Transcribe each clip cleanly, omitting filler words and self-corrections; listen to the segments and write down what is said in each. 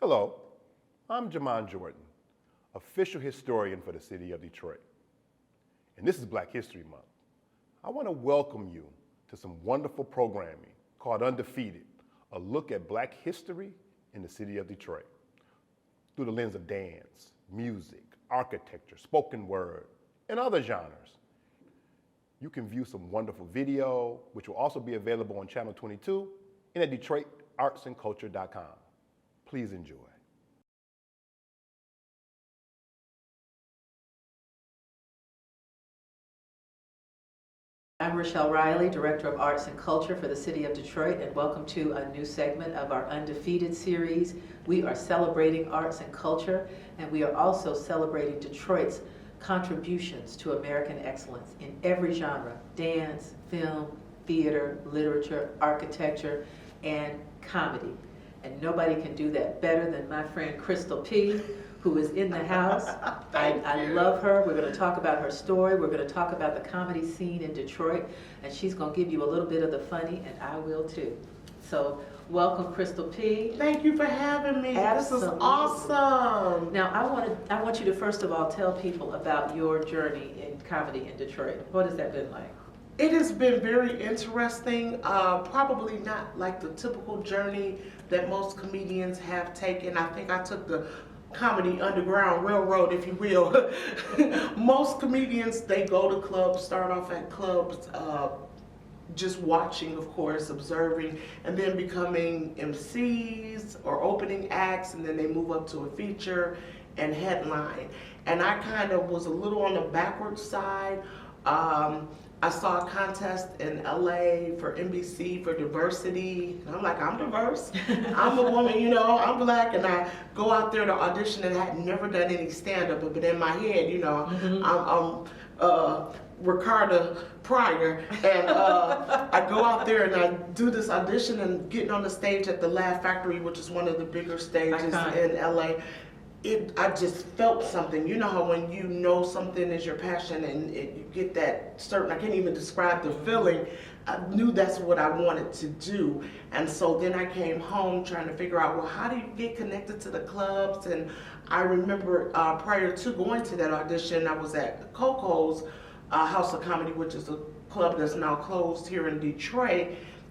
Hello, I'm Jamon Jordan, official historian for the city of Detroit. And this is Black History Month. I want to welcome you to some wonderful programming called Undefeated, a look at Black history in the city of Detroit through the lens of dance, music, architecture, spoken word, and other genres. You can view some wonderful video, which will also be available on Channel 22 and at DetroitArtsandCulture.com. Please enjoy. I'm Rochelle Riley, Director of Arts and Culture for the City of Detroit, and welcome to a new segment of our Undefeated series. We are celebrating arts and culture, and we are also celebrating Detroit's contributions to American excellence in every genre: dance, film, theater, literature, architecture, and comedy. And nobody can do that better than my friend Crystal P., who is in the house. I love her. We're going to talk about her story. We're going to talk about the comedy scene in Detroit, and she's going to give you a little bit of the funny, and I will too. So welcome, Crystal P. Thank you for having me. Absolutely. This is awesome. Now, I want you to first of all tell people about your journey in comedy in Detroit. What has that been like? It has been very interesting, probably not like the typical journey that most comedians have taken. I think I took the comedy underground railroad, if you will. Most comedians, they go to clubs, start off at clubs, just watching, of course, observing, and then becoming MCs or opening acts, and then they move up to a feature and headline. And I kind of was a little on the backwards side. I saw a contest in LA for NBC for diversity. And I'm like, I'm diverse. I'm a woman, you know, I'm Black, and I go out there to audition and I had never done any stand-up, but in my head, you know, I'm Ricarda Pryor, and I go out there and I do this audition and getting on the stage at the Laugh Factory, which is one of the bigger stages in LA. I just felt something. You know how when you know something is your passion and you get that certain, I can't even describe the feeling. I knew that's what I wanted to do. And so then I came home trying to figure out, well, how do you get connected to the clubs? And I remember prior to going to that audition, I was at Coco's House of Comedy, which is a club that's now closed here in Detroit.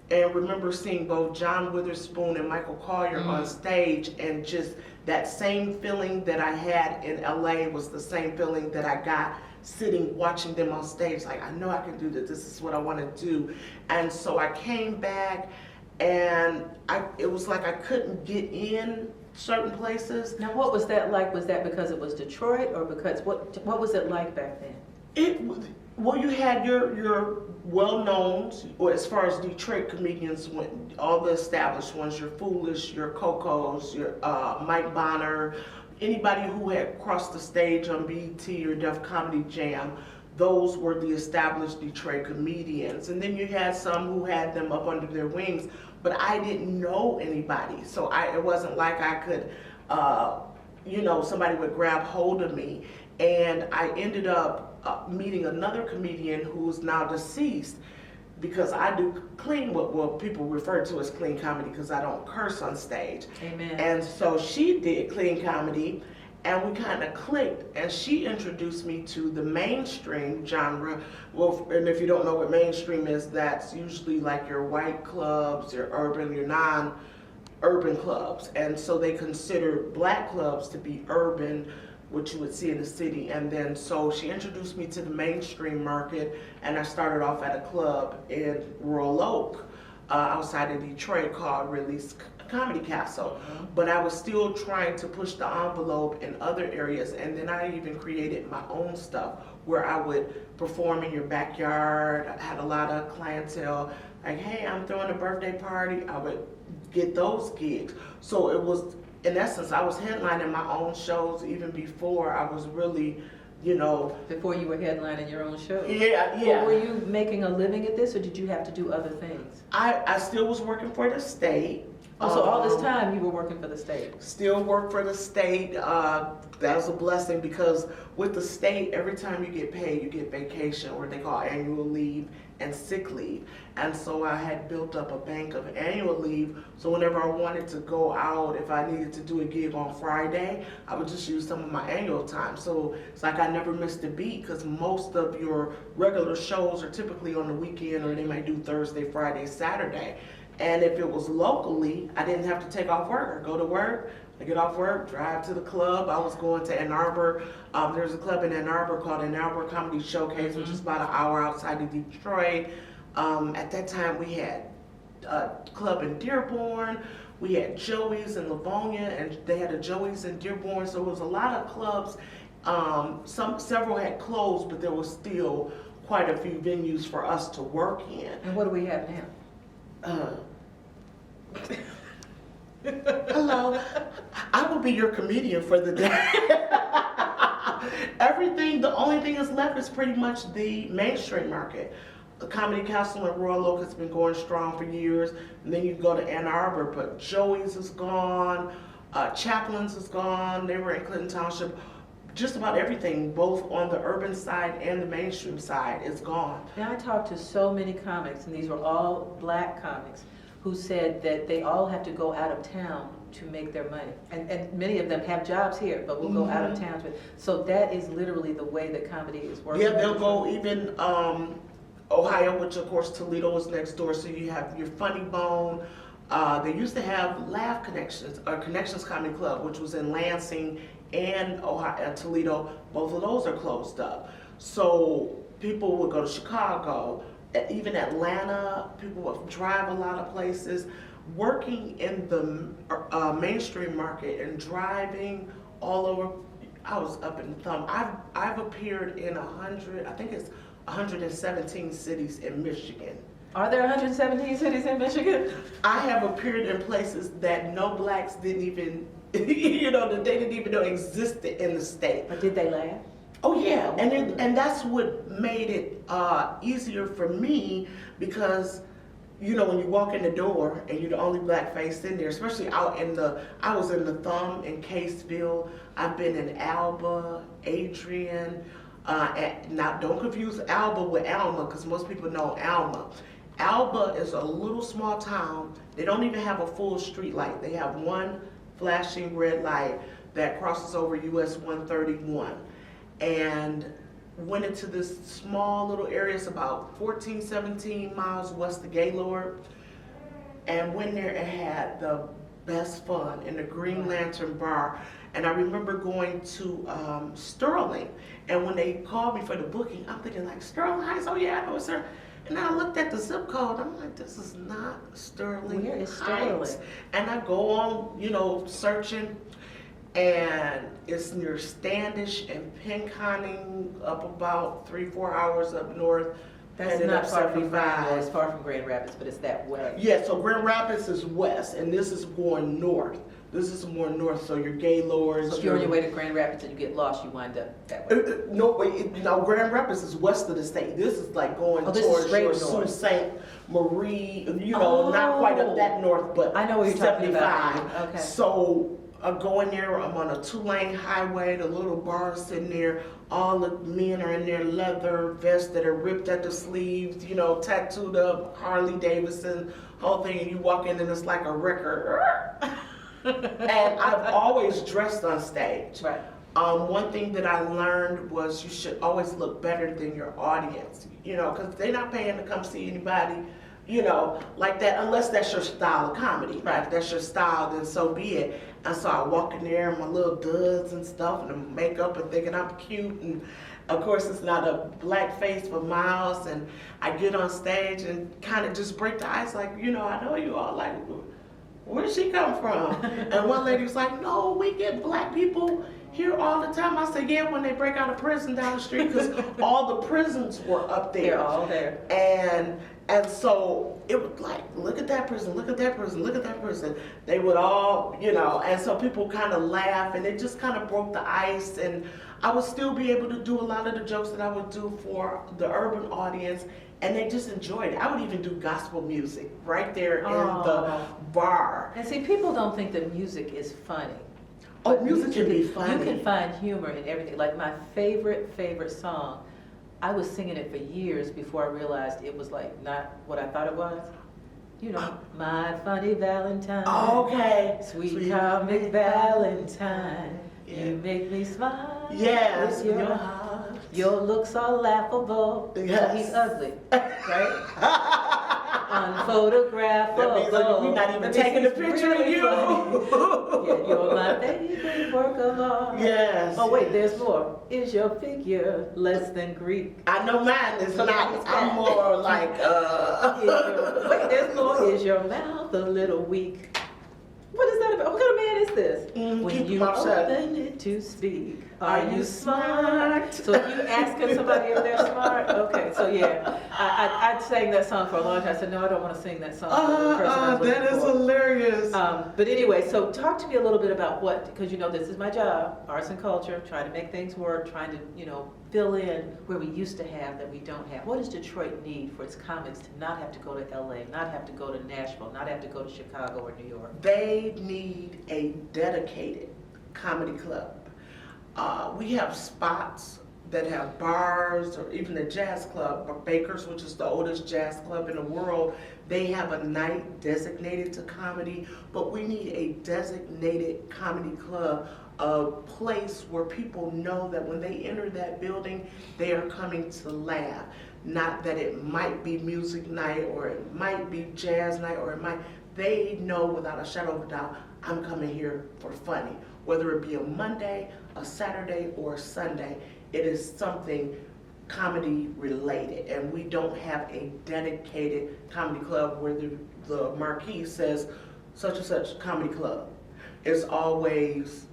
And remember seeing both John Witherspoon and Michael Collier on stage, and just that same feeling that I had in LA was the same feeling that I got sitting watching them on stage. Like, I know I can do this. This is what I want to do. And so I came back, and it was like I couldn't get in certain places. Now, what was that like? Was that because it was Detroit, or because what was it like back then? Well, you had your well-known, or as far as Detroit comedians went, all the established ones, your Foolish, your Cocos, your Mike Bonner, anybody who had crossed the stage on BET or Def Comedy Jam. Those were the established Detroit comedians. And then you had some who had them up under their wings, but I didn't know anybody. So it wasn't like I could, you know, somebody would grab hold of me. And I ended up meeting another comedian who's now deceased, because I do clean, what people refer to as clean comedy, because I don't curse on stage. Amen. And so she did clean comedy, and we kind of clicked, and she introduced me to the mainstream genre. Well, and if you don't know what mainstream is, that's usually like your white clubs, your urban, your non-urban clubs. And so they consider Black clubs to be urban, what you would see in the city. And then so she introduced me to the mainstream market, and I started off at a club in Royal Oak outside of Detroit called Release Comedy Castle. But I was still trying to push the envelope in other areas, and then I even created my own stuff where I would perform in your backyard. I had a lot of clientele, like, hey, I'm throwing a birthday party. I would get those gigs. So it was, in essence, I was headlining my own shows even before I was really, you know. Before you were headlining your own show? Yeah. Well, were you making a living at this, or did you have to do other things? I still was working for the state. Oh, so all this time you were working for the state? Still work for the state. That was a blessing because with the state, every time you get paid, you get vacation, or they call annual leave and sick leave. And so I had built up a bank of annual leave. So whenever I wanted to go out, if I needed to do a gig on Friday, I would just use some of my annual time. So it's like I never missed a beat because most of your regular shows are typically on the weekend, or they might do Thursday, Friday, Saturday. And if it was locally, I didn't have to take off work or go to work. I get off work, drive to the club. I was going to Ann Arbor. There's a club in Ann Arbor called Ann Arbor Comedy Showcase, which is about an hour outside of Detroit. At that time, we had a club in Dearborn. We had Joey's in Livonia, and they had a Joey's in Dearborn. So it was a lot of clubs. Several had closed, but there was still quite a few venues for us to work in. And what do we have now? Hello, I will be your comedian for the day. The only thing that's left is pretty much the mainstream market. The Comedy Castle in Royal Oak has been going strong for years, and then you go to Ann Arbor, but Joey's is gone, Chaplin's is gone, they were in Clinton Township. Just about everything, both on the urban side and the mainstream side, is gone. Now, I talked to so many comics, and these were all black comics, who said that they all have to go out of town to make their money. And many of them have jobs here, but will go out of town to. So that is literally the way that comedy is working. Yeah, they'll go even Ohio, which of course Toledo is next door, so you have your Funny Bone. They used to have Laugh Connections, or Connections Comedy Club, which was in Lansing and Ohio, Toledo. Both of those are closed up. So people would go to Chicago, even Atlanta. People would drive a lot of places. Working in the mainstream market and driving all over, I was up in thumb. I've appeared in 117 cities in Michigan. Are there 117 cities in Michigan? I have appeared in places that no blacks didn't even, that they didn't even know existed in the state. But did they laugh? Oh yeah, and that's what made it easier for me because, when you walk in the door and you're the only black face in there, especially I was in the Thumb in Caseville. I've been in Alba, Adrian. Now don't confuse Alba with Alma because most people know Alma. Alba is a little small town. They don't even have a full street light. They have one flashing red light that crosses over US 131. And went into this small little area, it's about 14, 17 miles west of Gaylord, and went there and had the best fun in the Green Lantern Bar. And I remember going to Sterling, and when they called me for the booking, I'm thinking like, Sterling Heights, oh yeah, I know it's there. And I looked at the zip code, I'm like, this is not Sterling Where is Heights. Sterling? And I go on, searching, and it's near Standish and Pinconning, up about 3-4 hours up north. That's headed not up far from 75. It's far from Grand Rapids, but it's that way. Yeah, so Grand Rapids is west, and this is going north. This is more north, so your Gaylords. So if you're on your way to Grand Rapids and you get lost, you wind up that way. No, Grand Rapids is west of the state. This is like going This is towards straight your north. Sault Ste. Marie, not quite up that north, but I know what you're talking 75. about. Okay. So going there, I'm on a 2-lane highway, the little bar is sitting there, all the men are in their leather vests that are ripped at the sleeves, tattooed up, Harley Davidson, whole thing, and you walk in and it's like a record. And I've always dressed on stage. Right. One thing that I learned was you should always look better than your audience, because they're not paying to come see anybody, like that, unless that's your style of comedy. Right. If that's your style, then so be it. And so I walk in there in my little duds and stuff and the makeup and thinking I'm cute. And of course it's not a black face for miles. And I get on stage and kind of just break the ice like, I know you all, like, where did she come from? And one lady was like, no, we get black people here all the time. I said, yeah, when they break out of prison down the street, because all the prisons were up there. They're all there. And so it was like, look at that prison, look at that prison, look at that prison. They would all, and so people kind of laugh, and it just kind of broke the ice. And I would still be able to do a lot of the jokes that I would do for the urban audience and they just enjoyed it. I would even do gospel music right there in Oh. the bar. And see, people don't think that music is funny. Oh, But music can be funny. You can find humor in everything. Like my favorite song, I was singing it for years before I realized it was like not what I thought it was. You know, my funny Valentine. Okay. Sweet comic Valentine. Yeah. You make me smile. Yes, with your your heart. heart. Your looks are laughable. Yes. He's ugly, right? Unphotographable. That means that we're not even taking a picture of you. Yeah, you're my favorite work of art. Yes. Oh wait, there's more. Is your figure less than Greek? I know mine is not. I'm more like, Wait, there's more. Is your mouth a little weak? What is that about? What kind of man is this? keep When you them upset. open it to speak, are you smart? So if you asking somebody if they're smart, okay. So yeah, I sang that song for a long time. I said no, I don't want to sing that song for the person I was looking that is for. hilarious. But anyway, so talk to me a little bit about what, because you know this is my job, arts and culture, trying to make things work, trying to, you know, fill in where we used to have that we don't have. What does Detroit need for its comics to not have to go to LA, not have to go to Nashville, not have to go to Chicago or New York? They need a dedicated comedy club. We have spots that have bars or even the jazz club, Baker's, which is the oldest jazz club in the world. They have a night designated to comedy, but we need a designated comedy club, a place where people know that when they enter that building, they are coming to laugh. Not that it might be music night or it might be jazz night or it might, they know without a shadow of a doubt, I'm coming here for funny. Whether it be a Monday, a Saturday, or a Sunday, it is something comedy related. And we don't have a dedicated comedy club where the marquee says such and such comedy club. It's always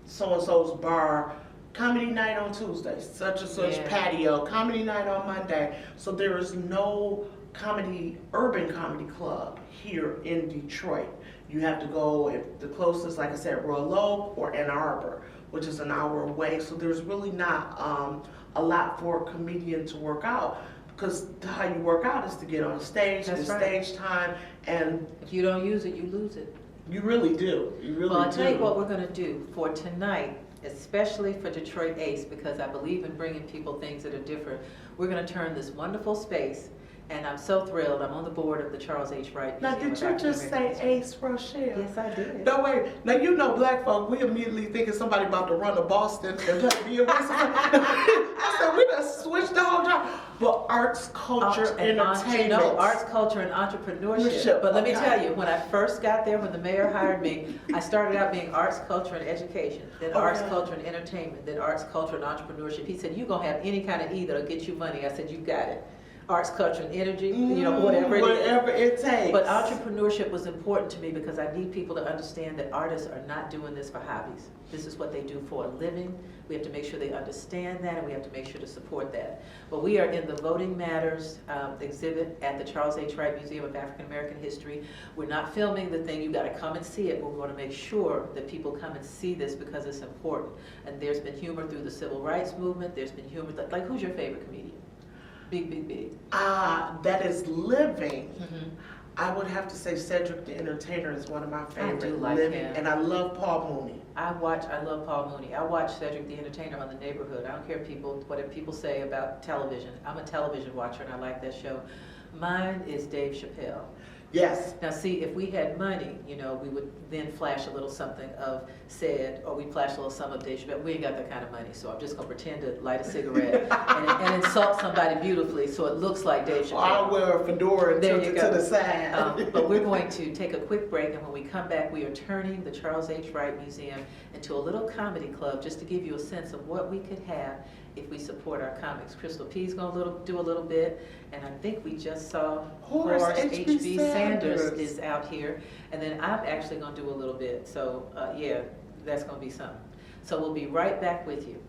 so-and-so's bar, comedy night on Tuesday, such and such patio, comedy night on Monday. So there is no urban comedy club here in Detroit. You have to go, if the closest, like I said, Royal Oak or Ann Arbor, which is an hour away. So there's really not a lot for a comedian to work out, because how you work out is to get on stage, That's the right. stage time, and If you don't use it, you lose it. you really do. You really do. Well, I'll tell you what we're gonna do for tonight, especially for Detroit Ace, because I believe in bringing people things that are different. We're gonna turn this wonderful space, and I'm so thrilled, I'm on the board of the Charles H. Wright Now, Museum did of you African just American say History. Ace Rochelle? Yes, I did. No, wait. Now, you know black folk, we immediately thinking somebody about to run to Boston and like be a racist. I said, we done switched the whole job. But arts, culture, entertainment. No, arts, culture, and entrepreneurship. Entrepreneurship, But let me okay. tell you, when I first got there, when the mayor hired me, I started out being arts, culture, and education, then arts, Okay. culture, and entertainment, then arts, culture, and entrepreneurship. He said, you're gonna have any kind of E that'll get you money. I said, you got it. Arts, culture, and energy, you know, whatever it is. Whatever it takes. But entrepreneurship was important to me because I need people to understand that artists are not doing this for hobbies. This is what they do for a living. We have to make sure they understand that, and we have to make sure to support that. But we are in the Voting Matters exhibit at the Charles H. Wright Museum of African American History. We're not filming the thing. You've got to come and see it. We're going to make sure that people come and see this because it's important. And there's been humor through the Civil Rights Movement. There's been humor, like who's your favorite comedian? Big. That is living. I would have to say Cedric the Entertainer is one of my favorite like living, him. and I love Paul Mooney. I love Paul Mooney. I watch Cedric the Entertainer on The Neighborhood. I don't care whatever people say about television. I'm a television watcher and I like that show. Mine is Dave Chappelle. Yes. Now see, if we had money, you know, we would then flash a little something of Ced, or we'd flash a little something of Dave Chappelle. We ain't got that kind of money, so I'm just gonna pretend to light a cigarette and insult somebody beautifully so it looks like Dave Chappelle. I'll wear a fedora and There tilt you it go. to the side. But we're going to take a quick break, and when we come back, we are turning the Charles H. Wright Museum into a little comedy club, just to give you a sense of what we could have if we support our comics. Crystal P's gonna do a little bit, and I think we just saw Horace H.B. Sanders Sanders is out here, and then I'm actually gonna do a little bit. So yeah, that's gonna be something. So we'll be right back with you.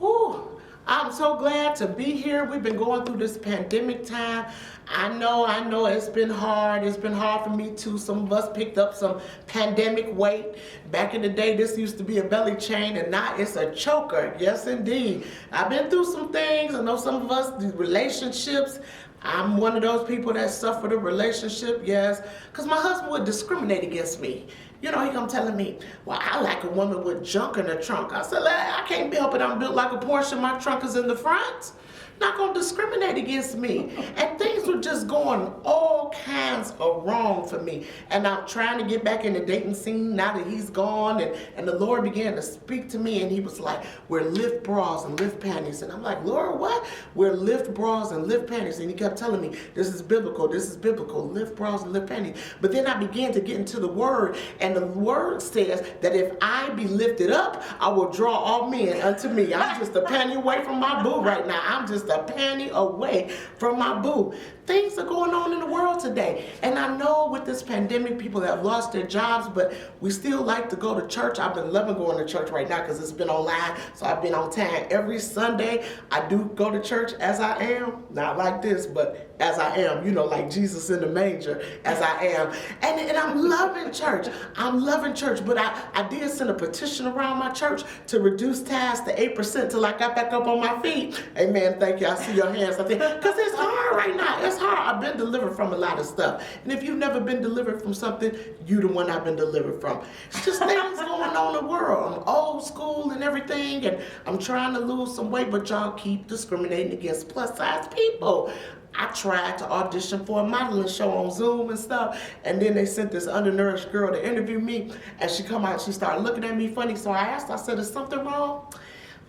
Ooh, I'm so glad to be here. We've been going through this pandemic time. I know it's been hard. It's been hard for me too. Some of us picked up some pandemic weight. Back in the day, this used to be a belly chain, and now it's a choker. Yes, indeed. I've been through some things. I know some of us, the relationships. I'm one of those people that suffered a relationship, yes, because my husband would discriminate against me. You know, he come telling me, well, I like a woman with junk in her trunk. I said, I can't be helping. I'm built like a Porsche. My trunk is in the front. Not gonna discriminate against me. And things were just going all kinds of wrong for me. And I'm trying to get back in the dating scene now that he's gone. And the Lord began to speak to me, and he was like, we're lift bras and lift panties. And I'm like, Lord, what? We're lift bras and lift panties. And he kept telling me, this is biblical, lift bras and lift panties. But then I began to get into the word, and the word says that if I be lifted up, I will draw all men unto me. I'm just a panty away from my boo right now. I'm just a panty away from my boo. Things are going on in the world today. And I know with this pandemic, people have lost their jobs, but we still like to go to church. I've been loving going to church right now because it's been online. So I've been on time every Sunday. I do go to church as I am. Not like this, but as I am, you know, like Jesus in the manger, as I am. And I'm loving church. I'm loving church, but I did send a petition around my church to reduce tithes to 8% till I got back up on my feet. Amen, thank you. I see your hands. I think, because it's hard right now. It's hard. I've been delivered from a lot of stuff. And if you've never been delivered from something, you the one I've been delivered from. It's just things going on in the world. I'm old school and everything, and I'm trying to lose some weight, but y'all keep discriminating against plus size people. I tried to audition for a modeling show on Zoom and stuff, and then they sent this undernourished girl to interview me, and she come out, she started looking at me funny, so I asked her, I said, is something wrong?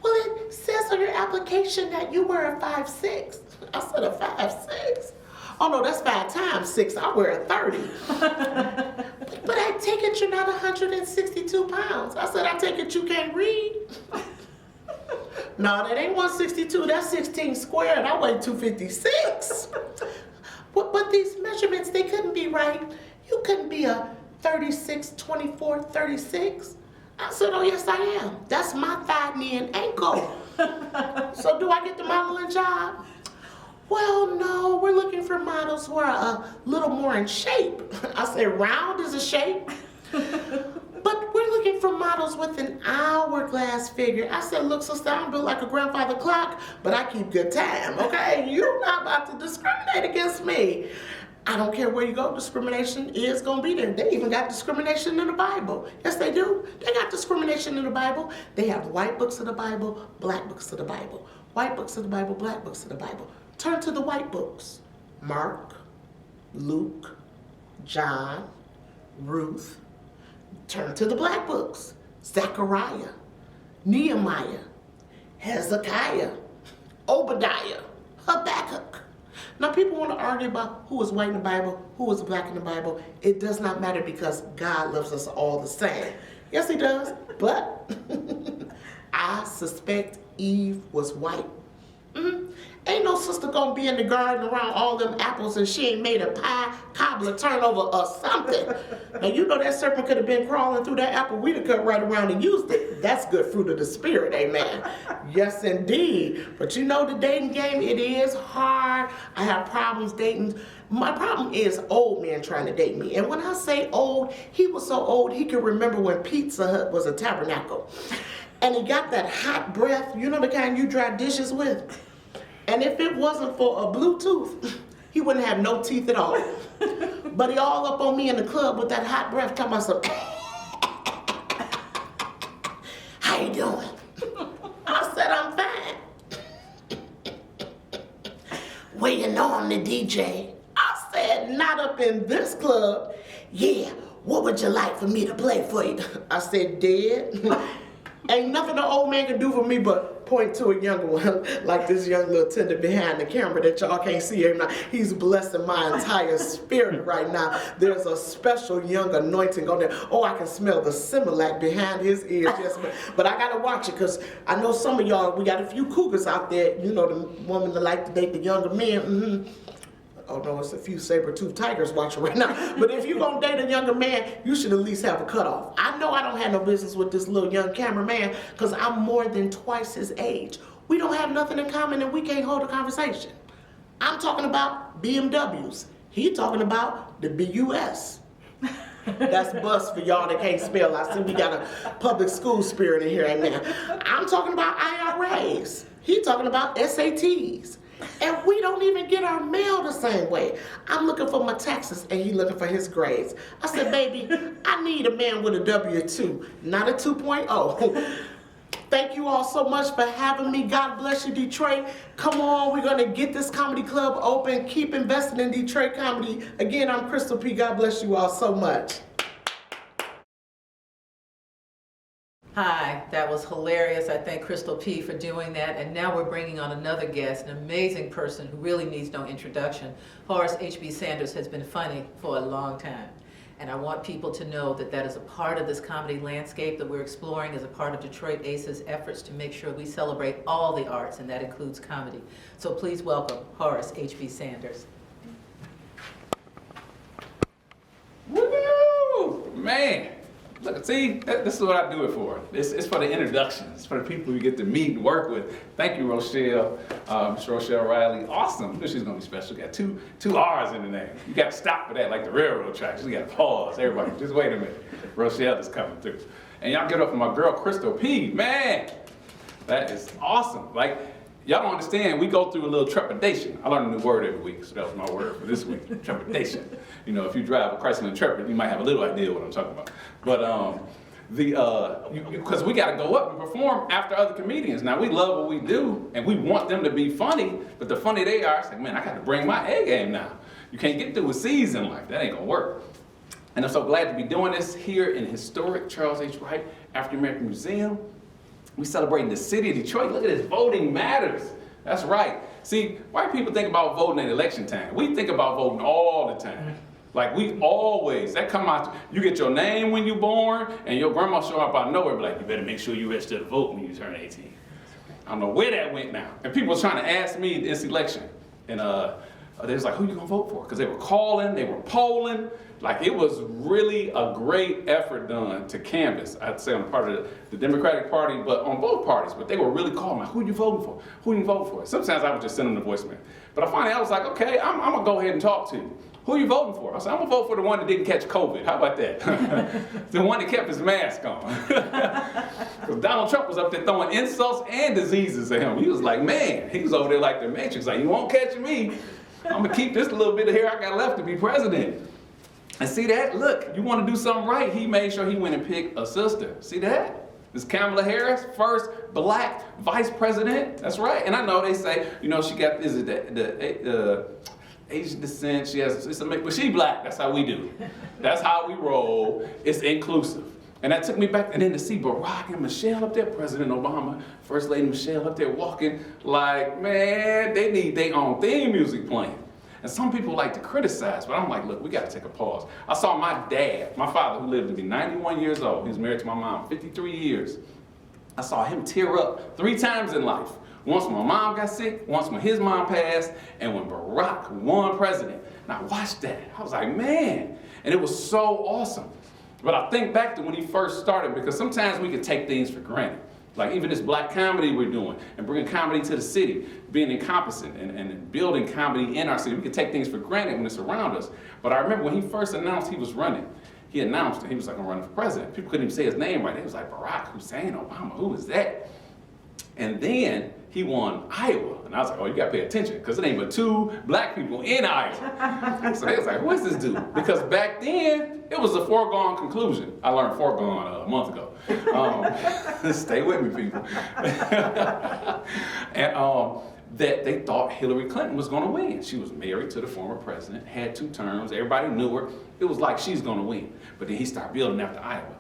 Well, it says on your application that you were a 5'6". I said, a 5'6"? Oh no, that's 5 times 6. I wear a 30. But I take it you're not 162 pounds. I said, I take it you can't read. No, that ain't 162, that's 16 squared. I weigh 256. But these measurements, they couldn't be right. You couldn't be a 36, 24, 36. I said, oh yes I am. That's my thigh, knee, and ankle. So do I get the modeling job? Well, no, we're looking for models who are a little more in shape. I said, round is a shape. But we're looking for models with an hourglass figure. I said, look, sister, I'm built like a grandfather clock, but I keep good time, okay? You're not about to discriminate against me. I don't care where you go, discrimination is gonna be there. They even got discrimination in the Bible. Yes, they do. They got discrimination in the Bible. They have white books of the Bible, black books of the Bible. White books of the Bible, black books of the Bible. Turn to the white books. Mark, Luke, John, Ruth. Turn to the black books. Zechariah, Nehemiah, Hezekiah, Obadiah, Habakkuk. Now people want to argue about who is white in the Bible, who is black in the Bible. It does not matter because God loves us all the same. Yes, he does, but I suspect Eve was white. Ain't no sister gonna be in the garden around all them apples and she ain't made a pie, cobbler, turnover, or something. And you know that serpent could have been crawling through that apple. We'd have cut right around and used it. That's good fruit of the spirit, amen. Yes, indeed. But you know the dating game, it is hard. I have problems dating. My problem is old men trying to date me. And when I say old, he was so old he could remember when Pizza Hut was a tabernacle. And he got that hot breath, you know the kind you dry dishes with? And if it wasn't for a Bluetooth, he wouldn't have no teeth at all. But he all up on me in the club with that hot breath talking about some, how you doing? I said, I'm fine. Well, you know I'm the DJ. I said, not up in this club. Yeah, what would you like for me to play for you? I said, dead. Ain't nothing an old man can do for me but point to a younger one, like this young little tender behind the camera that y'all can't see him now. He's blessing my entire spirit right now. There's a special young anointing on there. Oh, I can smell the Similac behind his ears. Yes, but I gotta watch it because I know some of y'all, we got a few cougars out there, you know, the woman that like to date the younger men. Oh no, it's a few saber-toothed tigers watching right now. But if you're gonna date a younger man, you should at least have a cutoff. I know I don't have no business with this little young cameraman because I'm more than twice his age. we don't have nothing in common and we can't hold a conversation. I'm talking about BMWs. He talking about the BUS. That's bus for y'all that can't spell. I see we got a public school spirit in here right now. I'm talking about IRAs. He talking about SATs. And we don't even get our mail the same way. I'm looking for my taxes and he looking for his grades. I said, baby, I need a man with a W-2, not a 2.0. Thank you all so much for having me. God bless you, Detroit. Come on, we're gonna get this comedy club open. Keep investing in Detroit comedy. Again, I'm Crystal P. God bless you all so much. Hi, that was hilarious. I thank Crystal P. for doing that. And now we're bringing on another guest, an amazing person who really needs no introduction. Horace H.B. Sanders has been funny for a long time. And I want people to know that that is a part of this comedy landscape that we're exploring as a part of Detroit ACE's efforts to make sure we celebrate all the arts, and that includes comedy. So please welcome Horace H.B. Sanders. Woo! Man, look, see, this is what I do it for. It's for the introductions. It's for the people you get to meet and work with. Thank you, Rochelle, Miss Rochelle Riley. Awesome. She's gonna be special. Got two R's in the name. You got to stop for that, like the railroad tracks. You got to pause. Everybody, just wait a minute. Rochelle is coming through. And y'all get up for my girl, Crystal P. Man, that is awesome. Like, y'all don't understand, we go through a little trepidation. I learn a new word every week, so that was my word for this week, trepidation. You know, if you drive a Chrysler Intrepid, you might have a little idea what I'm talking about. But because we got to go up and perform after other comedians. Now, we love what we do, and we want them to be funny, but the funny they are, it's like, man, I got to bring my A game now. You can't get through a season like that. Ain't gonna work. And I'm so glad to be doing this here in historic Charles H. Wright African American Museum. We celebrating the city of Detroit. Look at this, voting matters. That's right. See, white people think about voting at election time. We think about voting all the time. Like we always, that come out, you get your name when you're born, and your grandma show up out of nowhere, be like, you better make sure you register to vote when you turn 18. I don't know where that went now. And people was trying to ask me this election, and they was like, who you gonna vote for? Because they were calling, they were polling. Like it was really a great effort done to canvass, I'd say on the part of the Democratic Party, but on both parties. But they were really calling, like, who you voting for? Who you voting for? Sometimes I would just send them the voicemail. But I was like, okay, I'm gonna go ahead and talk to you. Who you voting for? I said, I'm gonna vote for the one that didn't catch COVID. How about that? The one that kept his mask on. Because Donald Trump was up there throwing insults and diseases at him. He was like, man, he was over there like the Matrix, like, you won't catch me. I'm gonna keep this little bit of hair I got left to be president. And see that? Look, you want to do something right. He made sure he went and picked a sister. See that? This Kamala Harris, first black vice president. That's right. And I know they say, you know, she got the Asian descent. She has, but she black. That's how we do. That's how we roll. It's inclusive. And that took me back, and then to see Barack and Michelle up there, President Obama, First Lady Michelle up there walking, like, man, they need their own theme music playing. And some people like to criticize, but I'm like, look, we gotta take a pause. I saw my dad, my father, who lived to be 91 years old. He was married to my mom 53 years. I saw him tear up 3 times in life. Once when my mom got sick, once when his mom passed, and when Barack won president. And I watched that. I was like, man. And it was so awesome. But I think back to when he first started, because sometimes we can take things for granted. Like even this black comedy we're doing, and bringing comedy to the city, being encompassing and building comedy in our city. We can take things for granted when it's around us. But I remember when he first announced he was running, he announced that he was like, I'm running for president. People couldn't even say his name right. They was like, Barack Hussein Obama, who is that? And then he won Iowa. And I was like, oh, you gotta pay attention, because it ain't but 2 black people in Iowa. So they was like, who is this dude? Because back then, it was a foregone conclusion. I learned foregone a month ago. Stay with me, people. And that they thought Hillary Clinton was gonna win. She was married to the former president, had 2 terms, everybody knew her. It was like she's gonna win. But then he started building after Iowa.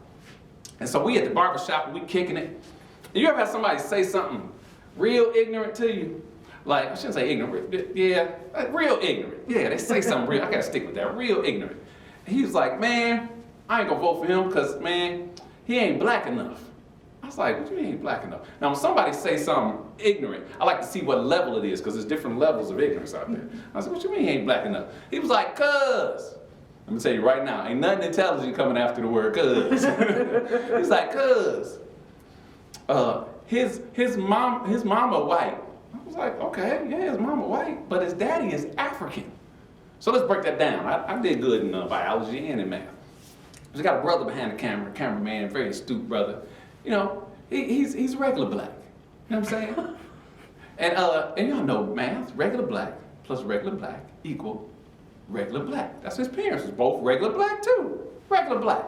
And so we at the barbershop, we kicking it. You ever have somebody say something real ignorant to you? Like, I shouldn't say ignorant, yeah, real ignorant. Yeah, they say something real, I gotta stick with that, real ignorant. And he was like, man, I ain't gonna vote for him because, man, he ain't black enough. I was like, what do you mean he ain't black enough? Now, when somebody say something ignorant, I like to see what level it is, because there's different levels of ignorance out there. I said, what you mean he ain't black enough? He was like, cuz. Let me tell you right now, ain't nothing intelligent coming after the word cuz. He's like, cuz. his mama white. I was like, okay, yeah, his mama white, but his daddy is African. So let's break that down. I did good in biology and in math. He's got a brother behind the camera, cameraman, very astute brother. You know, he's regular black. You know what I'm saying? And y'all know math, regular black plus regular black equal regular black. That's his parents, was both regular black too. Regular black.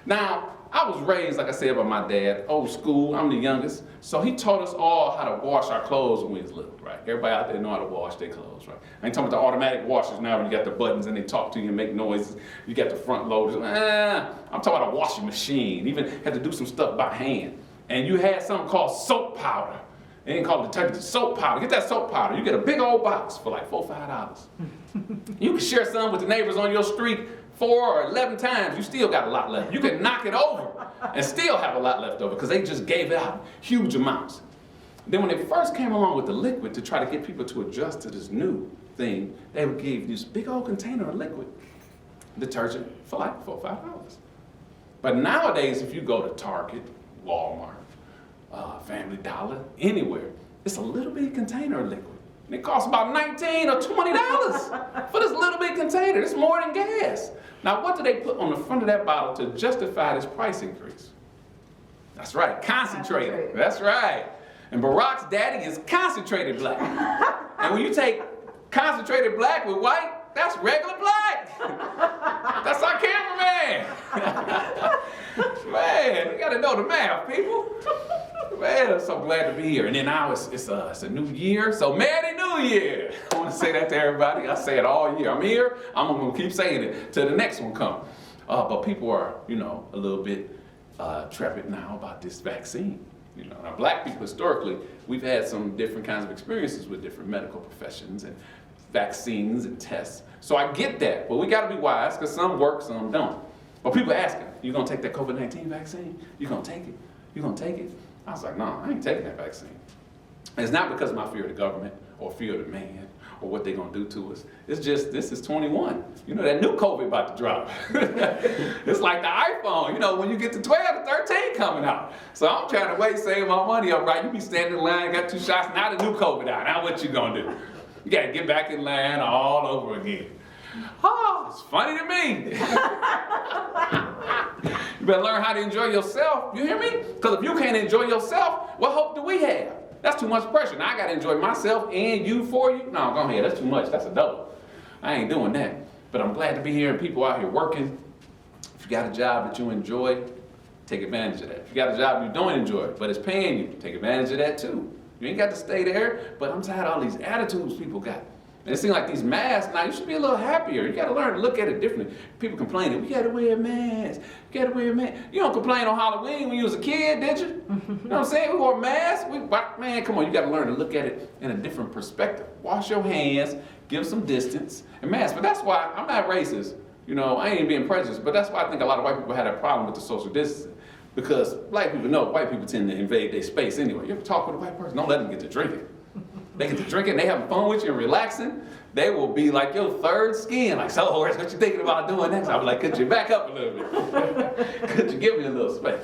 Now, I was raised, like I said, by my dad, old school, I'm the youngest. So he taught us all how to wash our clothes when we was little, right? Everybody out there know how to wash their clothes, right? I ain't talking about the automatic washers now when you got the buttons and they talk to you and make noises. You got the front loaders. I'm talking about a washing machine. Even had to do some stuff by hand. And you had something called soap powder. They didn't call it detergent, soap powder. Get that soap powder. You get a big old box for like $4 or $5. You can share some with the neighbors on your street 4 or 11 times, you still got a lot left. You can knock it over and still have a lot left over because they just gave it out huge amounts. Then when they first came along with the liquid to try to get people to adjust to this new thing, they would give this big old container of liquid detergent for like $4 or $5. But nowadays, if you go to Target, Walmart, Family Dollar, anywhere, it's a little bitty container of liquid. And it costs about $19 or $20 for this little bit container. It's more than gas. Now, what do they put on the front of that bottle to justify this price increase? That's right, concentrated. That's right. And Barack's daddy is concentrated black. And when you take concentrated black with white, that's regular black. That's our cameraman. Man, you gotta know the math, people. Man, I'm so glad to be here. And then now it's a new year, so Merry New Year. I want to say that to everybody. I say it all year. I'm here. I'm gonna keep saying it till the next one comes. But people are, a little bit trepid now about this vaccine. Now black people historically, we've had some different kinds of experiences with different medical professions and vaccines and tests. So I get that, but we got to be wise because some work, some don't. But people are asking, you gonna take that COVID-19 vaccine? You gonna take it? You gonna take it? I was like, no, I ain't taking that vaccine. And it's not because of my fear of the government or fear of the man or what they're gonna do to us. It's just, this is 21. That new COVID about to drop. It's like the iPhone, when you get to 12 to 13 coming out. So I'm trying to wait, save my money up, right? You be standing in line, got 2 shots, now the new COVID out. Now what you gonna do? You gotta get back in line all over again. Oh, it's funny to me. You better learn how to enjoy yourself. You hear me? Because if you can't enjoy yourself, what hope do we have? That's too much pressure. Now I got to enjoy myself and you for you. No, go ahead. That's too much. That's a double. I ain't doing that. But I'm glad to be here and people out here working. If you got a job that you enjoy, take advantage of that. If you got a job you don't enjoy, but it's paying you, take advantage of that too. You ain't got to stay there, but I'm tired of all these attitudes people got. And it seems like these masks, now you should be a little happier. You got to learn to look at it differently. People complaining, we got to wear a mask. You got to wear a mask. You don't complain on Halloween when you was a kid, did you? You know what I'm saying? We wore masks. Man, come on, you got to learn to look at it in a different perspective. Wash your hands, give some distance, and mask. But that's why I'm not racist. I ain't even being prejudiced, but that's why I think a lot of white people had a problem with the social distancing. Because black people know white people tend to invade their space anyway. You ever talk with a white person? Don't let them get to drinking. They get to drinking, they having fun with you and relaxing. They will be like your third skin. Like, so Horace, what you thinking about doing next? I'll be like, could you back up a little bit? Could you give me a little space?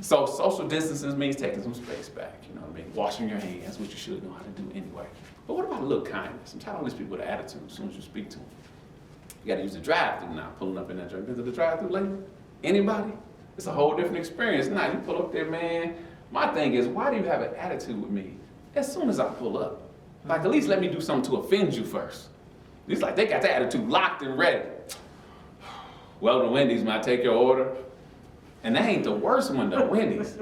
So social distancing means taking some space back, you know what I mean? Washing your hands, which you should know how to do anyway. But what about a little kindness? I'm tired of all these people with an attitude as soon as you speak to them. You gotta use the drive-thru now, pulling up in that drive. Been to the drive-thru lately? Anybody? It's a whole different experience. Now you pull up there, man. My thing is, why do you have an attitude with me as soon as I pull up? Like, at least let me do something to offend you first. It's like they got the attitude locked and ready. Welcome to Wendy's, may I take your order? And that ain't the worst one though, Wendy's.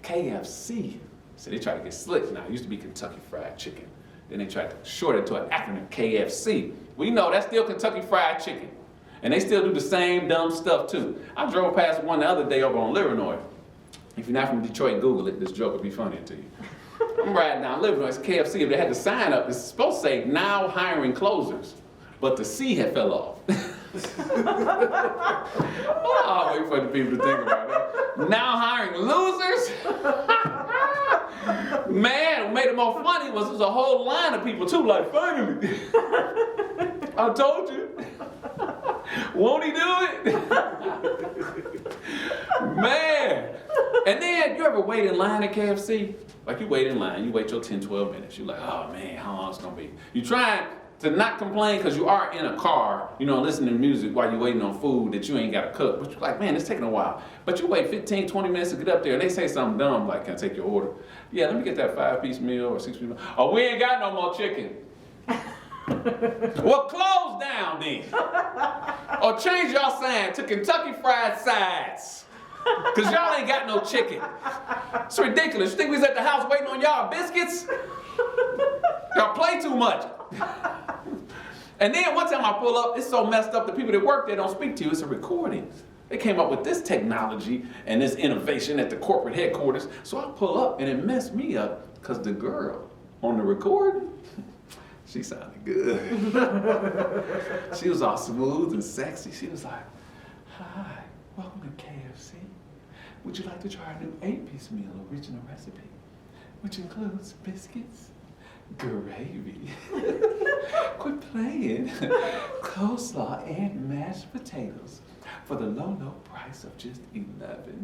KFC. So they try to get slick now. It used to be Kentucky Fried Chicken. Then they tried to short it to an acronym, KFC. We know that's still Kentucky Fried Chicken. And they still do the same dumb stuff too. I drove past one the other day over on Livernois. If you're not from Detroit, Google it. This joke will be funny to you. I'm riding down Livernois, it's KFC. If they had the sign up, it's supposed to say, now hiring closers. But the C had fell off. I'll wait for the people to think about that. Now hiring losers? Man, what made it more funny was there was a whole line of people too, like, finally. I told you. Won't he do it? Man. And then, you ever ever wait in line at KFC? Like you wait in line, you wait your 10, 12 minutes. You're like, oh man, how long it's gonna be? You trying to not complain because you are in a car, you know, listening to music while you're waiting on food that you ain't gotta cook. But you're like, man, it's taking a while. But you wait 15, 20 minutes to get up there and they say something dumb like, can I take your order? Yeah, let me get that 5-piece meal or 6-piece meal. Oh, we ain't got no more chicken. Well, close down then. Or change y'all sign to Kentucky Fried Sides. Because y'all ain't got no chicken. It's ridiculous. You think we was at the house waiting on y'all biscuits? Y'all play too much. And then one time I pull up, it's so messed up, the people that work there don't speak to you. It's a recording. They came up with this technology and this innovation at the corporate headquarters. So I pull up and it messed me up because the girl on the recording, she sounded good. She was all smooth and sexy. She was like, hi, welcome to KFC. Would you like to try our new 8-piece meal original recipe, which includes biscuits, gravy, quit playing, coleslaw, and mashed potatoes for the low, low price of just $11.99.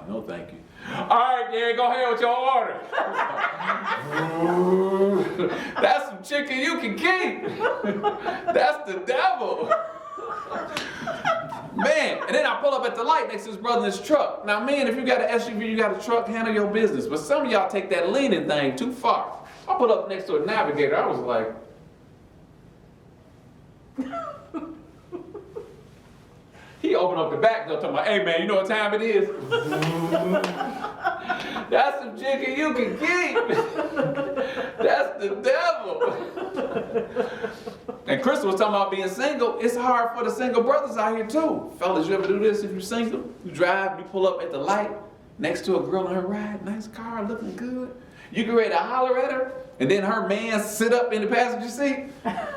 No thank you. All right, then, go ahead with your order. That's some chicken you can keep. That's the devil. Man, and then I pull up at the light next to his brother in his truck. Now, man, if you got an SUV, you got a truck, handle your business. But some of y'all take that leaning thing too far. I pull up next to a Navigator. I was like, he opened up the back door talking about, hey man, you know what time it is? That's some chicken you can keep. That's the devil. And Crystal was talking about being single. It's hard for the single brothers out here too. Fellas, you ever do this if you're single? You drive, you pull up at the light next to a girl on her ride, nice car, looking good. You get ready to holler at her, and then her man sit up in the passenger seat.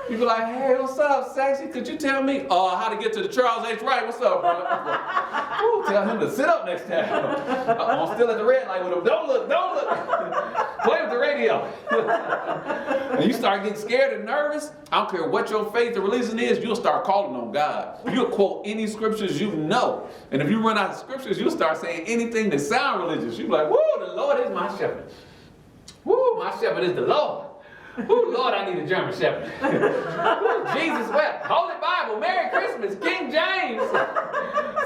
You be like, hey, what's up, sexy? Could you tell me how to get to the Charles H. Wright? What's up, bro? Ooh, tell him to sit up next time. I'm still at the red light with him. Don't look, don't look. Play with the radio. And you start getting scared and nervous. I don't care what your faith or religion is, you'll start calling on God. You'll quote any scriptures you know. And if you run out of scriptures, you'll start saying anything that sounds religious. You'll be like, woo, the Lord is my shepherd. Woo, my shepherd is the Lord. Woo, Lord, I need a German shepherd. Woo, Jesus wept. Holy Bible, Merry Christmas, King James.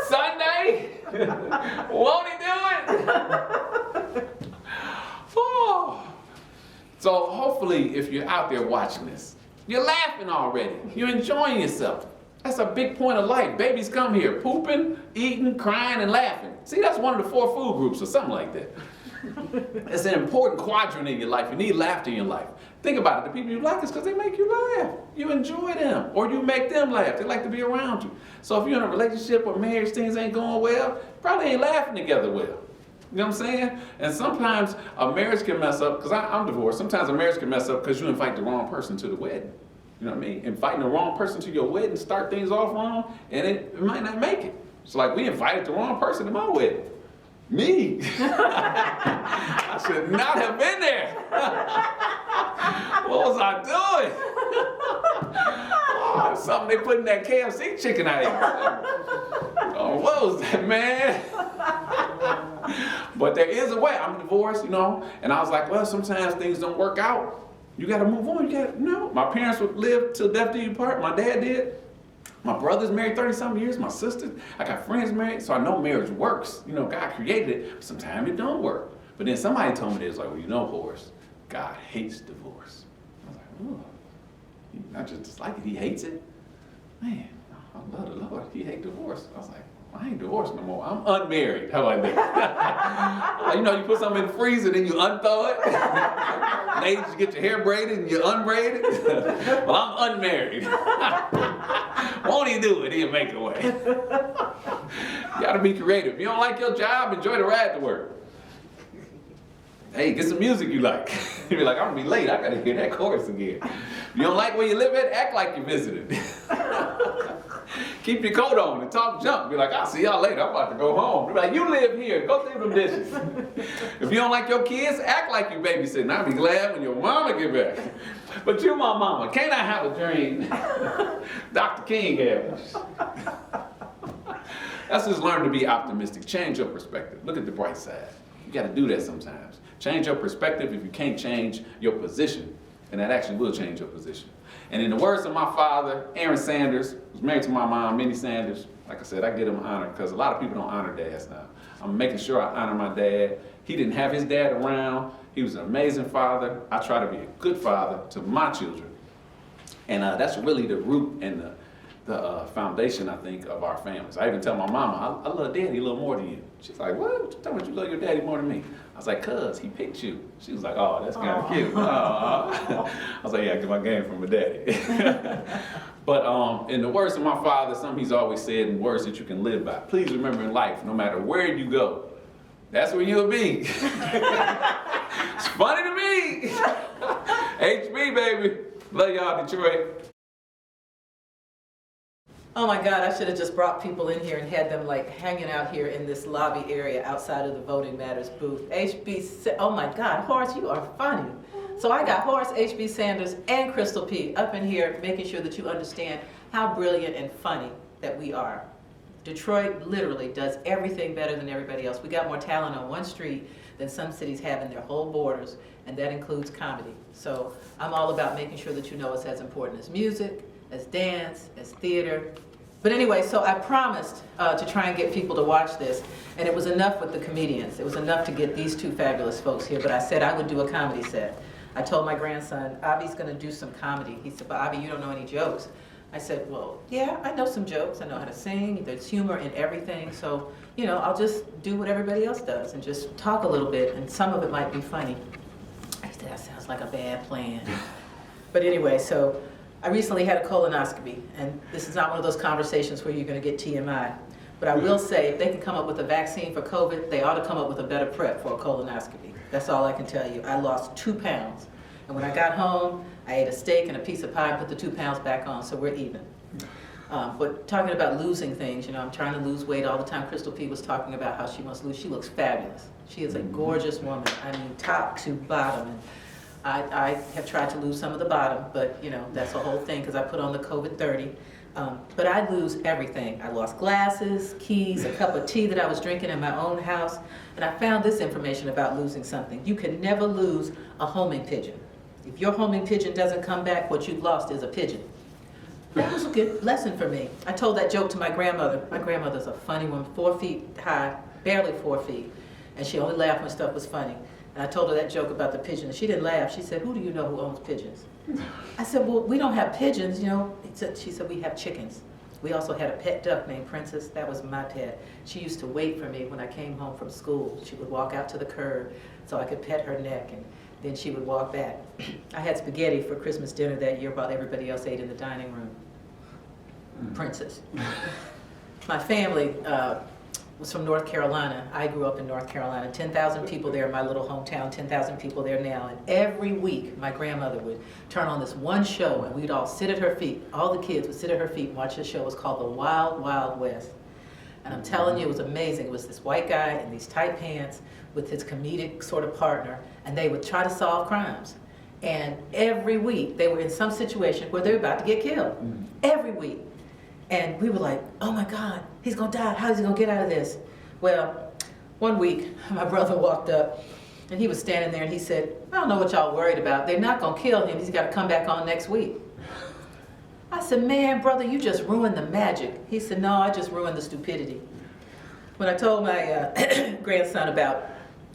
Sunday. Won't he do it? Oh. So hopefully, if you're out there watching this, you're laughing already. You're enjoying yourself. That's a big point of life. Babies come here pooping, eating, crying, and laughing. See, that's one of the 4 food groups or something like that. It's an important quadrant in your life. You need laughter in your life. Think about it. The people you like is because they make you laugh. You enjoy them. Or you make them laugh. They like to be around you. So if you're in a relationship or marriage, things ain't going well, probably ain't laughing together well. You know what I'm saying? And sometimes a marriage can mess up, because I'm divorced. Sometimes a marriage can mess up because you invite the wrong person to the wedding. You know what I mean? Inviting the wrong person to your wedding, start things off wrong, and it might not make it. It's like we invited the wrong person to my wedding. Me. I should not have been there. What was I doing? Oh, something they put in that KFC chicken out here. Oh, what was that, man? But there is a way. I'm divorced, you know, and I was like, well, sometimes things don't work out. You got to move on. No. My parents would live till death do you part. My dad did. My brother's married 30-something years. My sister, I got friends married, so I know marriage works. You know, God created it, but sometimes it don't work. But then somebody told me this, like, well, you know, Horace, God hates divorce. I was like, oh, he not just dislike it, he hates it. Man, I love the Lord. He hates divorce. I was like, I ain't divorced no more. I'm unmarried. How about that? You know, you put something in the freezer, then you unthaw it. Ladies, you get your hair braided and you unbraid it. Well, I'm unmarried. Won't he do it? He'll make a way. You gotta be creative. If you don't like your job, enjoy the ride to work. Hey, get some music you like. You'll be like, I'm gonna be late. I gotta hear that chorus again. If you don't like where you live at, act like you visited. Keep your coat on and talk junk. Be like, I'll see y'all later. I'm about to go home. Be like, you live here. Go through them dishes. If you don't like your kids, act like you babysitting. I'll be glad when your mama get back. But you my mama. Can't I have a dream? Dr. King had one. Let's just learn to be optimistic. Change your perspective. Look at the bright side. You got to do that sometimes. Change your perspective if you can't change your position, and that actually will change your position. And in the words of my father, Aaron Sanders, who's married to my mom, Minnie Sanders, like I said, I get him honored because a lot of people don't honor dads now. I'm making sure I honor my dad. He didn't have his dad around. He was an amazing father. I try to be a good father to my children. And that's really the root and the foundation, I think, of our families. I even tell my mama, I love daddy a little more than you. She's like, what? You talking about you love your daddy more than me? I was like, cuz, he picked you. She was like, oh, that's kind of cute. I was like, yeah, I get my game from my daddy. But in the words of my father, something he's always said in words that you can live by. Please remember in life, no matter where you go, that's where you'll be. It's funny to me. HB, baby. Love y'all, Detroit. Oh my God, I should have just brought people in here and had them like hanging out here in this lobby area outside of the Voting Matters booth. Oh my God, Horace, you are funny. So I got Horace H.B. Sanders and Crystal P. up in here making sure that you understand how brilliant and funny that we are. Detroit literally does everything better than everybody else. We got more talent on one street than some cities have in their whole borders, and that includes comedy. So I'm all about making sure that you know it's as important as music, as dance, as theater. But anyway, so I promised to try and get people to watch this, and it was enough with the comedians. It was enough to get these two fabulous folks here, but I said I would do a comedy set. I told my grandson, Avi's gonna do some comedy. He said, but Avi, you don't know any jokes. I said, well, yeah, I know some jokes. I know how to sing. There's humor in everything. So, you know, I'll just do what everybody else does and just talk a little bit, and some of it might be funny. I said, that sounds like a bad plan. But anyway, so I recently had a colonoscopy, and this is not one of those conversations where you're gonna get TMI. But I will say, if they can come up with a vaccine for COVID, they ought to come up with a better prep for a colonoscopy. That's all I can tell you. I lost 2 pounds. And when I got home, I ate a steak and a piece of pie and put the 2 pounds back on, so we're even. But talking about losing things, you know, I'm trying to lose weight all the time. Crystal P was talking about how she wants to lose. She looks fabulous. She is a gorgeous woman. I mean, top to bottom. And I have tried to lose some of the bottom, but you know, that's a whole thing because I put on the COVID 30. But I lose everything. I lost glasses, keys, a cup of tea that I was drinking in my own house. And I found this information about losing something. You can never lose a homing pigeon. If your homing pigeon doesn't come back, what you've lost is a pigeon. That was a good lesson for me. I told that joke to my grandmother. My grandmother's a funny one, 4 feet high, barely 4 feet. And she only laughed when stuff was funny. And I told her that joke about the pigeon, and she didn't laugh. She said, who do you know who owns pigeons? I said, well, we don't have pigeons, you know. She said, we have chickens. We also had a pet duck named Princess. That was my pet. She used to wait for me when I came home from school. She would walk out to the curb so I could pet her neck, and then she would walk back. I had spaghetti for Christmas dinner that year while everybody else ate in the dining room. Princess. My family was from North Carolina. I grew up in North Carolina. 10,000 people there in my little hometown, 10,000 people there now. And every week, my grandmother would turn on this one show, and we'd all sit at her feet. All the kids would sit at her feet and watch this show. It was called The Wild Wild West. And I'm telling you, it was amazing. It was this white guy in these tight pants with his comedic sort of partner, and they would try to solve crimes. And every week, they were in some situation where they were about to get killed. Every week. And we were like, oh my God, he's gonna die. How is he gonna get out of this? Well, one week, my brother walked up, and he was standing there, and he said, I don't know what y'all worried about. They're not gonna kill him. He's gotta come back on next week. I said, man, brother, you just ruined the magic. He said, no, I just ruined the stupidity. When I told my grandson about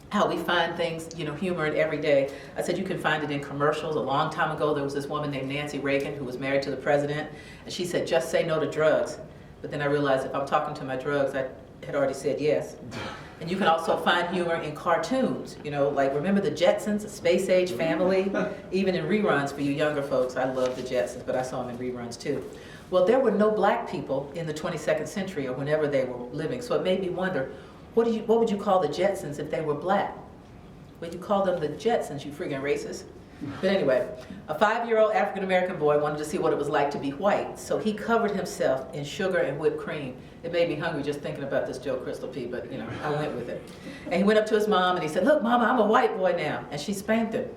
how we find things, you know, humor in every day, I said you can find it in commercials. A long time ago, there was this woman named Nancy Reagan who was married to the president, and she said, just say no to drugs. But then I realized if I'm talking to my drugs, I had already said yes. And you can also find humor in cartoons, you know, like remember the Jetsons, a Space Age Family? Even in reruns for you younger folks, I love the Jetsons, but I saw them in reruns too. Well, there were no black people in the 22nd century or whenever they were living, so it made me wonder, what would you call the Jetsons if they were black? Well, you call them the Jetsons, you friggin' racist. But anyway, a 5-year-old African-American boy wanted to see what it was like to be white, so he covered himself in sugar and whipped cream. It made me hungry just thinking about this joke, Crystal P, but you know, I went with it. And he went up to his mom and he said, look, Mama, I'm a white boy now. And she spanked him.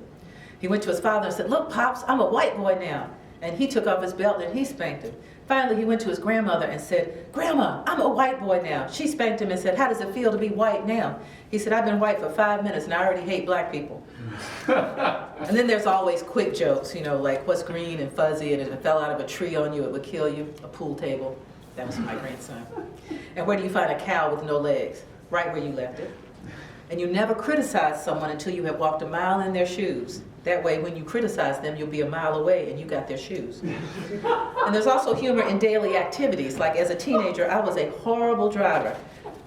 He went to his father and said, look, Pops, I'm a white boy now. And he took off his belt and he spanked him. Finally, he went to his grandmother and said, "Grandma, I'm a white boy now." She spanked him and said, "How does it feel to be white now?" He said, "I've been white for 5 minutes and I already hate black people." And then there's always quick jokes, you know, like what's green and fuzzy, and if it fell out of a tree on you, it would kill you. A pool table. That was my grandson. And where do you find a cow with no legs? Right where you left it. And you never criticize someone until you have walked a mile in their shoes. That way, when you criticize them, you'll be a mile away and you got their shoes. And there's also humor in daily activities. Like as a teenager, I was a horrible driver.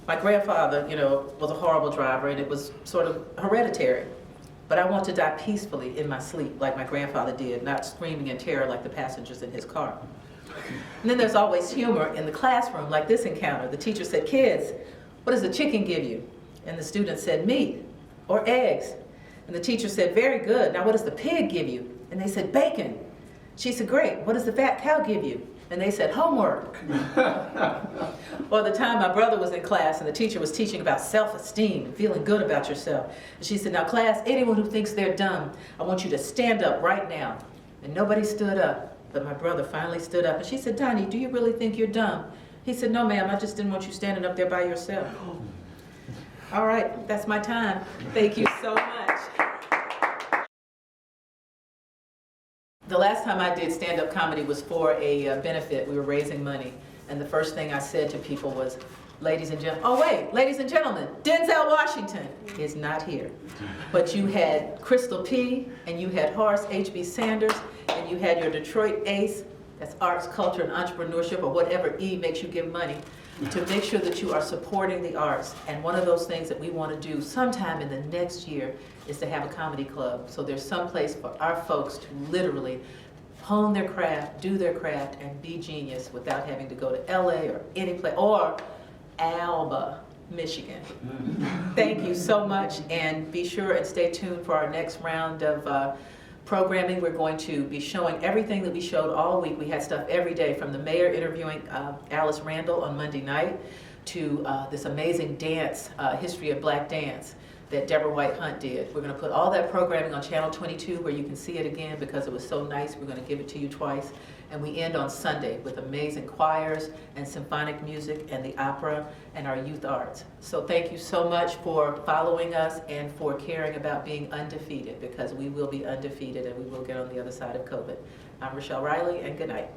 My grandfather, you know, was a horrible driver, and it was sort of hereditary. But I want to die peacefully in my sleep, like my grandfather did, not screaming in terror like the passengers in his car. And then there's always humor in the classroom, like this encounter. The teacher said, "Kids, what does the chicken give you?" And the students said, "Meat or eggs." And the teacher said, "Very good. Now what does the pig give you?" And they said, "Bacon." She said, "Great. What does the fat cow give you?" And they said, "Homework." Or the time my brother was in class and the teacher was teaching about self-esteem and feeling good about yourself. And she said, "Now class, anyone who thinks they're dumb, I want you to stand up right now." And nobody stood up, but my brother finally stood up. And she said, "Donnie, do you really think you're dumb?" He said, "No, ma'am, I just didn't want you standing up there by yourself." All right, that's my time. Thank you so much. The last time I did stand-up comedy was for a benefit. We were raising money. And the first thing I said to people was, ladies and gentlemen, Denzel Washington is not here. But you had Crystal P, and you had Horace H.B. Sanders, and you had your Detroit ace, that's arts, culture, and entrepreneurship, or whatever E makes you give money, to make sure that you are supporting the arts. And one of those things that we want to do sometime in the next year is to have a comedy club. So there's some place for our folks to literally hone their craft, do their craft, and be genius without having to go to LA or any place, or Alba, Michigan. Thank you so much, and be sure and stay tuned for our next round of programming. We're going to be showing everything that we showed all week. We had stuff every day, from the mayor interviewing Alice Randall on Monday night to this amazing dance, history of black dance that Deborah White Hunt did. We're going to put all that programming on Channel 22 where you can see it again because it was so nice. We're going to give it to you twice. And we end on Sunday with amazing choirs and symphonic music and the opera and our youth arts. So thank you so much for following us and for caring about being undefeated, because we will be undefeated and we will get on the other side of COVID. I'm Rochelle Riley, and good night.